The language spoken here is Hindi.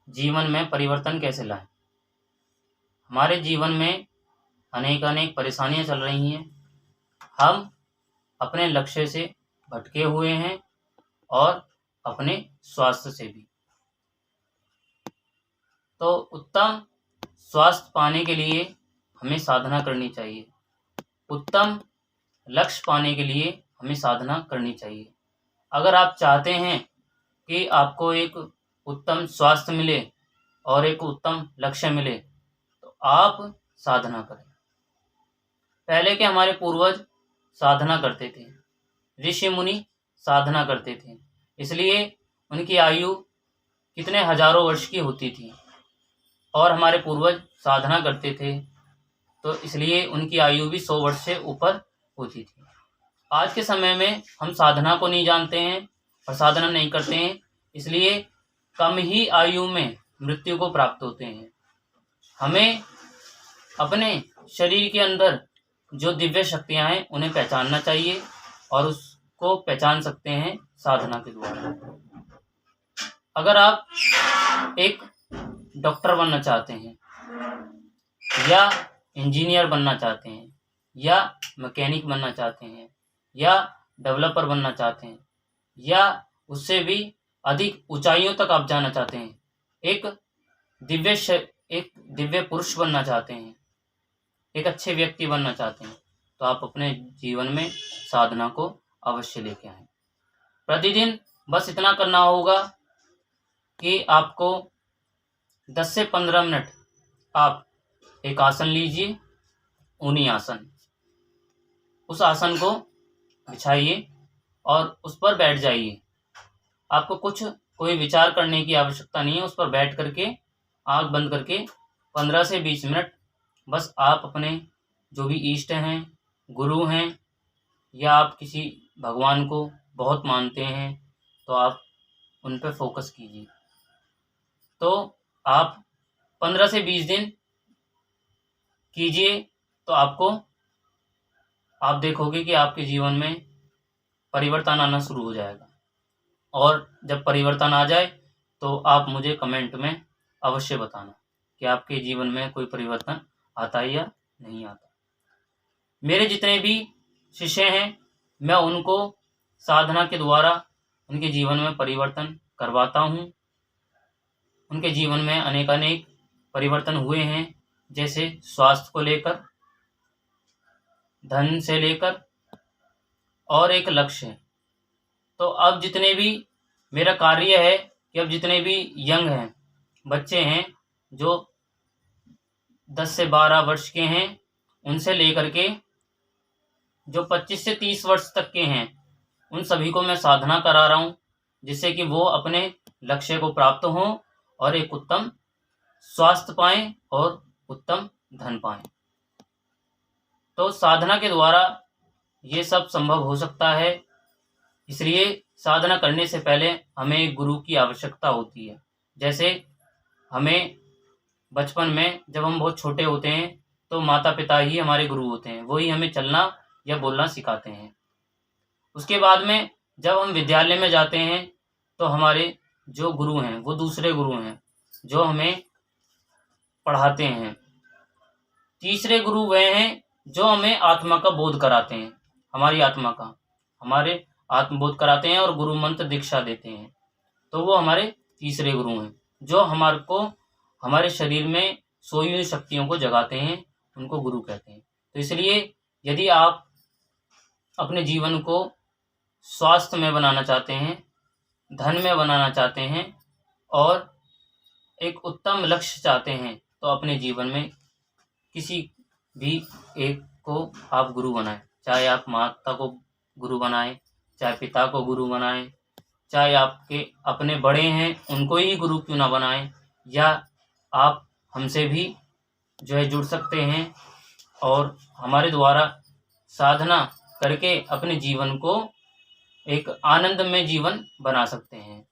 जीवन में परिवर्तन कैसे लाएं। हमारे जीवन में अनेक परेशानियां चल रही हैं। हम अपने लक्ष्य से भटके हुए हैं और अपने स्वास्थ्य से भी। तो उत्तम स्वास्थ्य पाने के लिए हमें साधना करनी चाहिए। उत्तम लक्ष्य पाने के लिए हमें साधना करनी चाहिए। अगर आप चाहते हैं कि आपको एक उत्तम स्वास्थ्य मिले और एक उत्तम लक्ष्य मिले तो आप साधना करें। पहले के हमारे पूर्वज साधना करते थे, ऋषि मुनि साधना करते थे, इसलिए उनकी आयु कितने हजारों वर्ष की होती थी। और हमारे पूर्वज साधना करते थे तो इसलिए उनकी आयु भी 100 वर्ष से ऊपर होती थी। आज के समय में हम साधना को नहीं जानते हैं और साधना नहीं करते हैं, इसलिए कम ही आयु में मृत्यु को प्राप्त होते हैं। हमें अपने शरीर के अंदर जो दिव्य शक्तियां हैं उन्हें पहचानना चाहिए और उसको पहचान सकते हैं साधना के द्वारा। अगर आप एक डॉक्टर बनना चाहते हैं या इंजीनियर बनना चाहते हैं या मैकेनिक बनना चाहते हैं या डेवलपर बनना चाहते हैं या उससे भी अधिक ऊंचाइयों तक आप जाना चाहते हैं, एक दिव्य पुरुष बनना चाहते हैं, एक अच्छे व्यक्ति बनना चाहते हैं, तो आप अपने जीवन में साधना को अवश्य लेके आएं। प्रतिदिन बस इतना करना होगा कि आपको 10 से 15 मिनट आप एक आसन लीजिए, ऊनी आसन। उस आसन को बिछाइए और उस पर बैठ जाइए। आपको कोई विचार करने की आवश्यकता नहीं है। उस पर बैठ करके आंख बंद करके 15 से 20 मिनट बस आप अपने जो भी इष्ट हैं, गुरु हैं या आप किसी भगवान को बहुत मानते हैं तो आप उन पर फोकस कीजिए। तो आप 15 से 20 दिन कीजिए तो आप देखोगे कि आपके जीवन में परिवर्तन आना शुरू हो जाएगा। और जब परिवर्तन आ जाए तो आप मुझे कमेंट में अवश्य बताना कि आपके जीवन में कोई परिवर्तन आता है या नहीं आता। मेरे जितने भी शिष्य हैं मैं उनको साधना के द्वारा उनके जीवन में परिवर्तन करवाता हूँ। उनके जीवन में अनेक परिवर्तन हुए हैं, जैसे स्वास्थ्य को लेकर, धन से लेकर और एक लक्ष्य है। तो अब जितने भी मेरा कार्य है कि अब जितने भी यंग हैं, बच्चे हैं जो 10 से 12 वर्ष के हैं, उनसे लेकर के जो 25 से 30 वर्ष तक के हैं, उन सभी को मैं साधना करा रहा हूँ, जिससे कि वो अपने लक्ष्य को प्राप्त हों और एक उत्तम स्वास्थ्य पाएं और उत्तम धन पाएं। तो साधना के द्वारा ये सब संभव हो सकता है। इसलिए साधना करने से पहले हमें एक गुरु की आवश्यकता होती है। जैसे हमें बचपन में जब हम बहुत छोटे होते हैं तो माता पिता ही हमारे गुरु होते हैं, वही हमें चलना या बोलना सिखाते हैं। उसके बाद में जब हम विद्यालय में जाते हैं तो हमारे जो गुरु हैं वो दूसरे गुरु हैं जो हमें पढ़ाते हैं। तीसरे गुरु वह हैं जो हमें आत्मा का बोध कराते हैं, हमारे आत्मबोध कराते हैं और गुरु मंत्र दीक्षा देते हैं। तो वो हमारे तीसरे गुरु हैं जो हमारे शरीर में सोई हुई शक्तियों को जगाते हैं, उनको गुरु कहते हैं। तो इसलिए यदि आप अपने जीवन को स्वास्थ्य में बनाना चाहते हैं, धन में बनाना चाहते हैं और एक उत्तम लक्ष्य चाहते हैं, तो अपने जीवन में किसी भी एक को आप गुरु बनाएं। चाहे आप माता को गुरु बनाएं, चाहे पिता को गुरु बनाएं, चाहे आपके अपने बड़े हैं उनको ही गुरु क्यों ना बनाएं, या आप हमसे भी जो है जुड़ सकते हैं और हमारे द्वारा साधना करके अपने जीवन को एक आनंदमय जीवन बना सकते हैं।